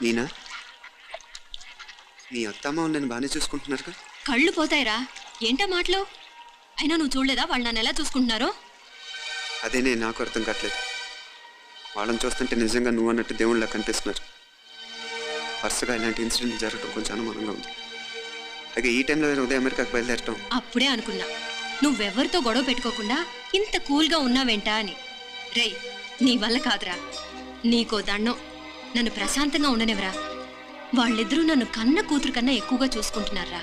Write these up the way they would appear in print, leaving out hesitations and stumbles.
మీనా, నీ అత్తమ్మ నేను బాగానే చూసుకుంటున్నారుగా? కళ్ళు పోతాయిరా, ఏంటా మాటలు? అయినా నువ్వు చూడలేదా వాళ్ళు నన్ను ఎలా చూసుకుంటున్నారో? అదేనే నాకు అర్థం కావట్లేదు. వాళ్ళని చూస్తుంటే నిజంగా నువ్వు అన్నట్టు దేవుళ్ళ కనిపిస్తున్నారు. వరుసగా ఇలాంటి ఇన్సిడెంట్ జరగడం కొంచెం అనుమానంగా ఉంది. అలాగే ఈ టైంలో ఉదయం అమెరికాకు బయలుదేరటం. అప్పుడే అనుకున్నా నువ్వెవరితో గొడవ పెట్టుకోకుండా ఇంత కూల్గా ఉన్నావేంటా అని. రేయ్, నీ వల్ల కాదురా, నీకో దండం, నన్ను ప్రశాంతంగా ఉండనివరా. వాళ్ళిద్దరూ నన్ను కన్న కూతురు కన్నా ఎక్కువగా చూసుకుంటున్నారా.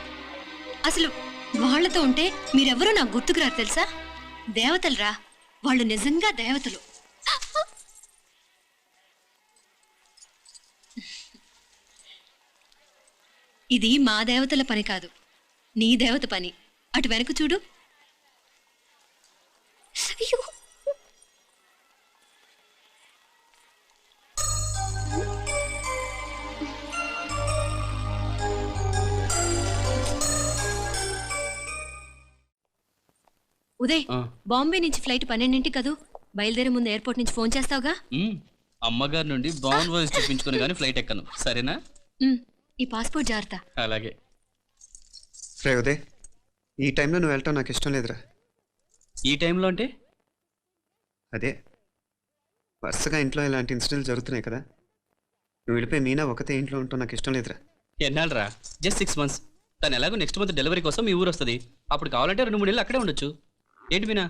అసలు వాళ్లతో ఉంటే మీరెవరూ నాకు గుర్తుకురారు తెలుసా? దేవతలురా వాళ్ళు, నిజంగా దేవతలు. ఇది మా దేవతల పని కాదు, నీ దేవత పని. అటు వెనక చూడు. అయ్యో, ఉదయ్, బాంబే నుంచి ఫ్లైట్ 12ంటికి కదూ. బయలుదేరే ముందు ఎయిర్పోర్ట్ నుంచి ఫోన్ చేస్తావుగా? అమ్మగారి నుండి బాండ్ వాయిస్ చూపించుకుని కానీ ఫ్లైట్ ఎక్కను, సరేనా? ఈ పాస్పోర్ట్ జాగ్రత్త. అలాగే. రే ఉదయ్, ఈ టైంలో నువ్వు వెళ్ళటం నాకు ఇష్టం లేదురా. ఈ టైంలో అంటే? అదే వరుసగా ఇంట్లో ఇలాంటి ఇన్సిడెంట్లు జరుగుతున్నాయి కదా, నువ్వు వెళ్ళిపోయి మీనా ఒకతే ఇంట్లో ఉంటావు నాకు ఇష్టం లేదురా. ఎన్నాళ్ళరా? Just 6 months. తను ఎలాగో నెక్స్ట్ మంత్ డెలివరీ కోసం మీ ఊరు వస్తుంది. అప్పుడు కావాలంటే 2-3 నెలలు అక్కడే ఉండొచ్చు. ఏంటి మీనా?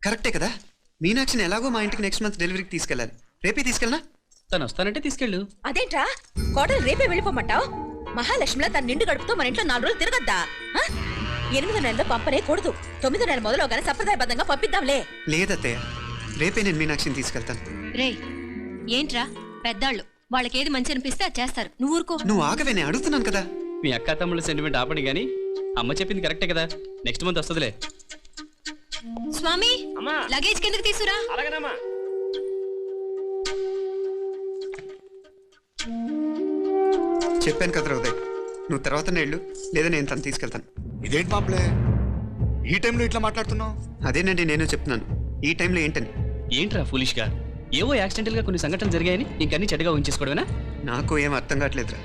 కరెక్టే కదా. మీనాక్షిని ఎలాగో మా ఇంటికి నెక్స్ట్ మంత్ డెలివరీకి తీసుకెళ్ళాలి. రేపే తీసుకెళ్ళనా? తను వస్తానంటే తీసుకెళ్ళు. అదేంట్రా కోటలు రేపే వెళ్ళిపోమంటావు? మహాలక్ష్మిలా తన నిండు గడుపుతో మన ఇంట్లో 4 రోజులు తిరగద్దా? 8వ నెలలో పంపనే కూడదు. 9వ నెల మొదలుగానే సంప్రదాయబద్ధంగా పంపిద్దాంలే. లేదత్తయ్య, రేపే నేను మీనాక్షిని తీసుకెళ్తాను. రే, ఏంట్రా పెద్దాళ్ళు, వాళ్ళకేది మంచి అనిపిస్తే అది చేస్తారు. నువ్వు ఊరుకో. నువ్వు ఆగవే, నేను అడుగుతున్నాను కదా. మీ అక్క తమ్ముళ్ళ సెంటిమెంట్ ఆపండి కానీ అమ్మ చెప్పింది కరెక్టే కదా, నెక్స్ట్ మంత్ వస్తుందిలే. స్వామి, లగేజ్ కిందకి తీసుకురా. చెప్పాను కదరా ఉదయ్, నువ్వు తర్వాత నేళ్ళు లేదా నేను తను తీసుకెళ్తాను. ఇదేంటి మాప్లే, ఈ టైంలో ఇట్లా మాట్లాడుతున్నావు? అదేనండి నేను చెప్తున్నాను, ఈ టైంలో ఏంటని. ఏంట్రా ఫులిష్ గా? ఏవో యాక్సిడెంటల్ గా కొన్ని సంఘటనలు జరిగాయని ఇంకన్నీ చెడ్డగా ఉంచేసుకోవడమేనా? నాకు ఏం అర్థం కావట్లేదురా.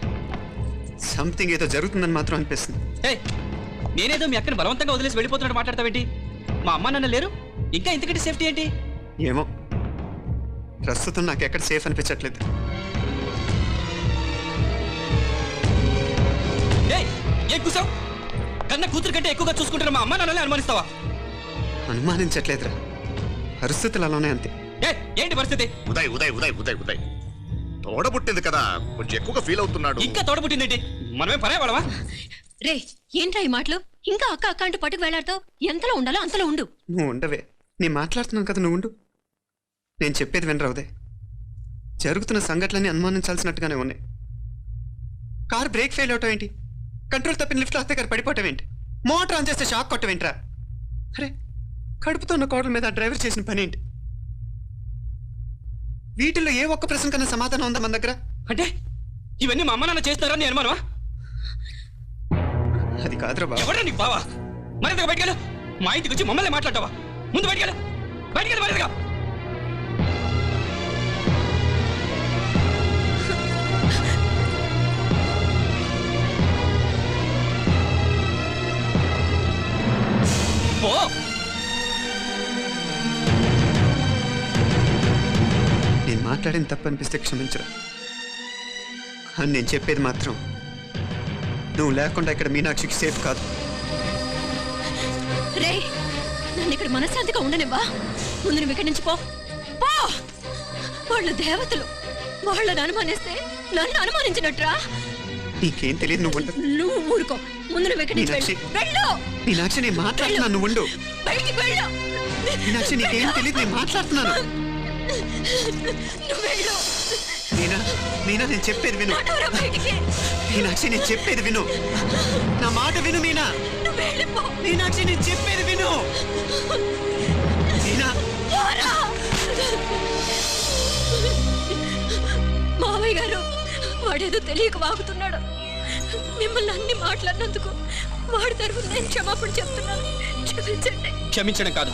సంథింగ్ ఏదో జరుగుతుందని మాత్రం అనిపిస్తుంది. నేనేదో మీ అక్కని బలవంతంగా వదిలేసి వెళ్ళిపోతున్నట్టు మాట్లాడతావేంటి? మా అమ్మ నాన్న లేరు, ఇంకా ఇంతకంటే సేఫ్టీ ఏంటి? ఏమో, ప్రస్తుతం నాకు ఎక్కడ సేఫ్ అనిపించట్లేదు. ఏం కూసావు? కన్న కూతురు కంటే ఎక్కువగా చూసుకుంటారు మా అమ్మ నాన్నలే అనుమానిస్తావా? అనుమానించట్లేదురా, పరిస్థితులు అలానే అంతే. ఏంటి పరిస్థితి? ఉదయ్ ఉదయ్ ఉదయ్ ఉదయ్ ఉదయ్ తోడబుట్టింది కదా, కొంచెం ఎక్కువగా ఫీల్ అవుతున్నాడు. ఇంకా తోడబుట్టిందేంటి? మనమే పరేవాళ్ళవా? రే, ఏంట్రా ఈ మాటలు? ఇంకా అక్క అక్క అంటూ పట్టుకు వెళ్లాడుతావు. ఎంతలో ఉండాలో అంతలో ఉండు. నువ్వు ఉండవే, నేను మాట్లాడుతున్నాను కదా, నువ్వు ఉండు. నేను చెప్పేది వినరా ఉదయ్, జరుగుతున్న సంఘటనలన్నీ అనుమానించాల్సినట్టుగానే ఉన్నాయి. కారు బ్రేక్ ఫెయిల్ అవటం ఏంటి? కంట్రోల్ తప్పిన లిఫ్ట్లో అత్తే గారు పడిపోవటం ఏంటి? మోటార్ ఆన్ చేస్తే షాక్ కొట్టం ఏంట్రా? అరే, కడుపుతో ఉన్న కోడల మీద డ్రైవర్ చేసిన పని ఏంటి? వీటిల్లో ఏ ఒక్క ప్రశ్న కన్నా సమాధానం ఉందా మన దగ్గర? అంటే ఇవన్నీ మా అమ్మ నాన్న చేస్తారని నేను అనుమానమా? అది కాదురా బాబు. ఎవరా నీకు బావా? మరింతగా బయటకెళ్ళు. మా ఇంటికి వచ్చి మమ్మల్ని మాట్లాడతావా? ముందు బయటకెళ్ళు, బయటకెళ్ళు మరింతగా. నేను మాట్లాడిన తప్పు అనిపిస్తే క్షమించరా, అని నేను చెప్పేది మాత్రం నువ్వు లేకుండా ఇక్కడ మీనాక్షికి సేఫ్ కాదు. రే, నన్ను ఇక్కడ మనశ్శాంతిగా ఉండనివ్వా. ముందు నువ్వు ఇక్కడి నుంచి పో. వాళ్ళు దేవతలు, వాళ్ళని అనుమానిస్తే నన్ను అనుమానించినట్రా. నీకేం తెలియదు, నువ్వు ఉండు. నువ్వు ఊరుకో. ముందు నువ్వు ఇక్కడి నుంచి వెళ్ళు. మీనాక్షి, నేను మాట్లాడుతున్నాను, నువ్వు ఉండు. బయటికి వెళ్ళు. మీనాక్షి, నీకేం తెలియదు, నేను మాట్లాడుతున్నాను. నువ్వు వెళ్ళు. మీనా, మీనా, నేను చెప్పేది విను. మీనాక్షి, నేను చెప్పేది విను. నా మాట విను మీనా. మీనాక్షి, నేను చెప్పేది విను. మీనా, మావయ్య గారు, వాడేదో తెలియక వాగుతున్నాడు. మిమ్మల్ని అన్ని మాట్లాడినందుకు వాడి తరఫున నేను క్షమాపణ చెప్తున్నాను. క్షమించండి. క్షమించడం కాదు,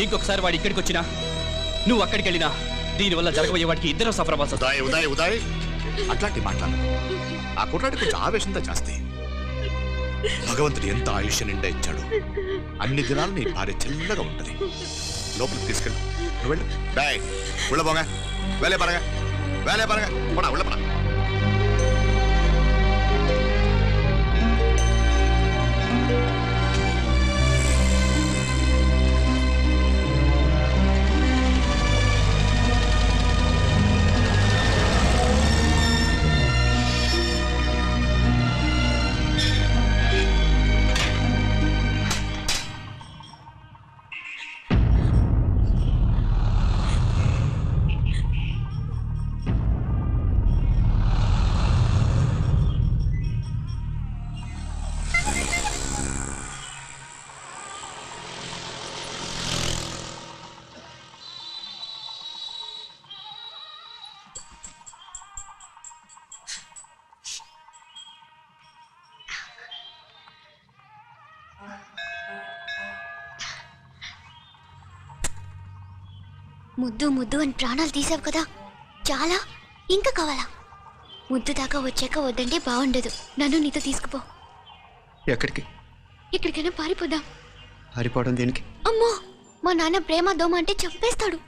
ఇంకొకసారి వాడు ఇక్కడికి వచ్చినా నువ్వు అక్కడికి వెళ్ళినా దీనివల్ల జరగబోయే వాటికి ఇద్దరు సఫర్ అవ్వాల్సి వస్తుంది. ఉదయ్ ఉదయ్ ఉదయ్ అట్లాంటి మాట్లాడు. ఆ కుట్రాడి కొంచెం ఆవేశంతో జాస్తి. భగవంతుడు ఎంత ఆయుష్య నిండా ఇచ్చాడు. అన్ని దినాలు నీ భార్య చల్లగా ఉంటది. లోపలికి తీసుకెళ్ళు. నువ్వు వెళ్ళు. డాయ్ ఉళ్ళ పోగా వేలే పరగా పోనా ఉళ్ళ పరా. ముద్దు ముద్దు అని ప్రాణాలు తీసావు కదా, చాలా ఇంకా కావాలా? ముద్దు దాకా వచ్చాక వద్దంటే బాగుండదు. నన్ను నీతో తీసుకుపో. ఎక్కడికి? ఎక్కడికైనా పారిపోదాం. పారిపోవడం దేనికి? అమ్మో, మా నాన్న ప్రేమ దోమ అంటే చంపేస్తాడు.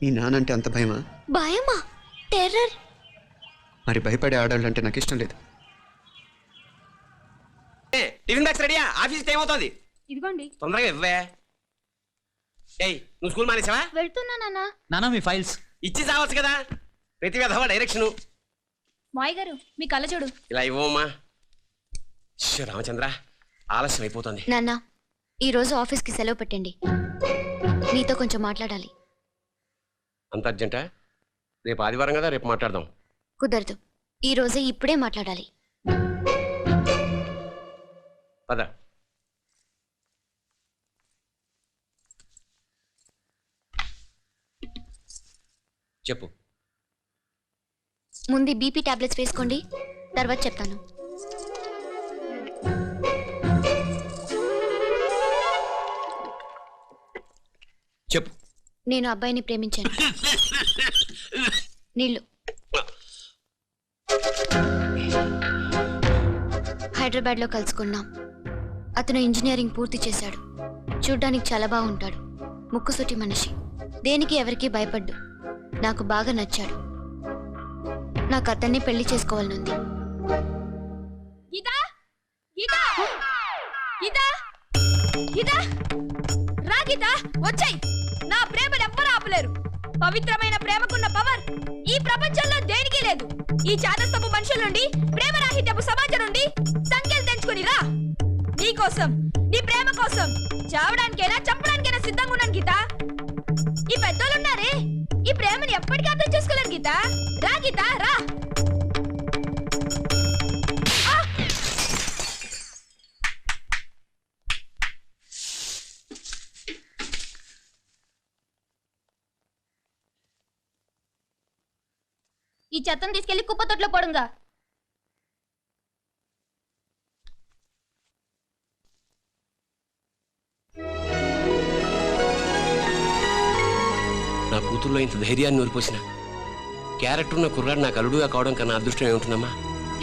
మీ నానంటే అంత భయమా? భయమా? టెర్రర్. మరి భయపడే ఆడాళ్ళు అంటే నాకు ఇష్టం లేదు. టిఫిన్ బ్యాగ్స్ రెడీయా? ఆఫీస్ టైం అవుతుంది. ఇదిగోండి. తొందరగా ఇవ్వే. ఏయ్ నువ్వు స్కూల్ మానేసావా? వెళ్తున్నా నాన్న. నానా మీ ఫైల్స్ ఇచ్చి చావచ్చు కదా. ప్రతి విధవా డైరెక్షన్. మాయ్ గారు మీ కళ్ళ చూడు. ఇలా ఇవ్వమ్మా. రామచంద్ర ఆలస్యం అయిపోతుంది. నాన్న, ఈరోజు ఆఫీస్కి సెలవు పెట్టండి. నీతో కొంచెం మాట్లాడాలి. అంత అర్జెంటా? రేపు ఆదివారం కదా, రేపు మాట్లాడదాం. కుదరదు, ఈ రోజే ఇప్పుడే మాట్లాడాలి. పద. చెప్పు. ముందు బీపీ టాబ్లెట్స్ వేసుకోండి, తర్వాత చెప్తాను. చెప్పు. నేను అబ్బాయిని ప్రేమించాను. నీళ్ళు. హైదరాబాద్లో కలుసుకున్నాం. అతను ఇంజనీరింగ్ పూర్తి చేశాడు. చూడ్డానికి చాలా బాగుంటాడు. ముక్కుసూటి మనిషి. దేనికి ఎవరికీ భయపడ్డు. నాకు బాగా నచ్చాడు. నాకు అతన్ని పెళ్లి చేసుకోవాలనుంది. గీతా గీతా గీతా గీతా రా గీతా, వచ్చాయి. నా ప్రేమను ఎవ్వరూ ఆపలేరు. పవిత్రమైన ప్రేమకున్న పవర్ ఈ ప్రపంచంలో దేనికి లేదు. ఈ చాదస్తపు మనుషుల నుండి, ప్రేమరాహిత్యపు సమాజం నుండి సంఖ్యలు తెంచుకుని రా. నీ కోసం, నీ ప్రేమ కోసం చావడానికైనా చంపడానికైనా సిద్ధంగా ఉన్నాను గీతా. ఈ పెద్దోళ్ళున్నారే, ఈ ప్రేమని ఎప్పటికీ అర్థం చేసుకోలేరు గీతా. రా గీతా రా. ఈ చెత్తను తీసుకెళ్లి కుప్ప తొట్లో పడుంగా. నా కూతుర్లో ఇంత ధైర్యాన్ని నూరిపోసిన క్యారెక్టర్ ఉన్న కుర్రాడు నాకు అల్లుడుగా కావడం కన్నా అదృష్టం ఏముంటుందమ్మా?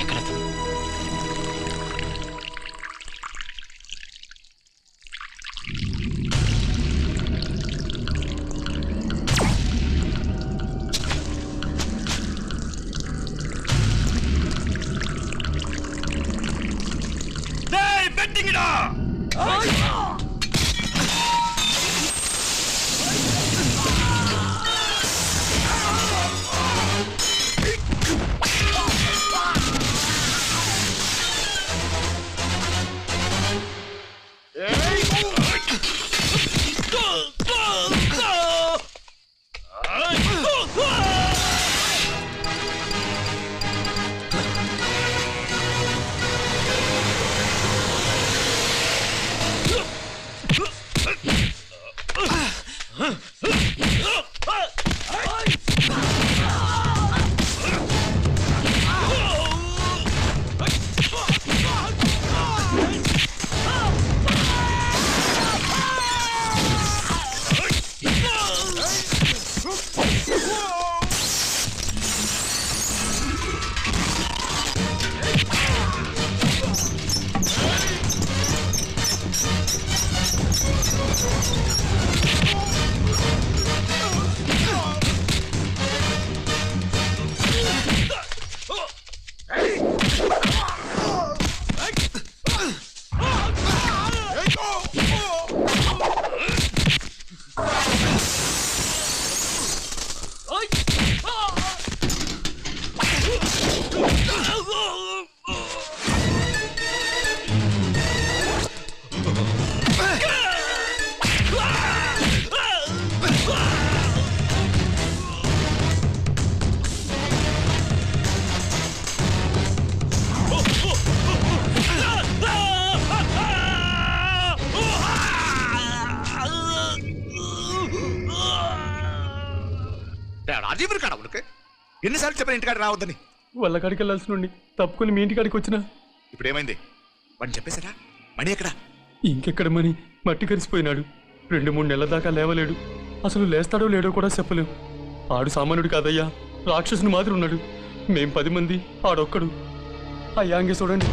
ఎక్కడ అతను? రాజీవుని కాడ ఉనకే ఎన్నిసార్లు చెప్పిన ఇంటికాడ రావద్దని. వాళ్ళ కాడికి వెళ్ళాల్సిన నుండి తప్పుకొని మీ ఇంటి కాడికి వచ్చినా ఇప్పుడు ఏమైంది? వాడిని చెప్పేశారా? మణి ఎక్కడా? ఇంకెక్కడ మని మట్టి కరిసిపోయినాడు. 2-3 నెలల దాకా లేవలేడు. అసలు లేస్తాడో లేడో కూడా చెప్పలేం. ఆడు సామాన్యుడు కాదయ్యా, రాక్షసుని మాదిరి ఉన్నాడు. మేం 10 మంది, ఆడొక్కడు. అయ్యాంగే చూడండి.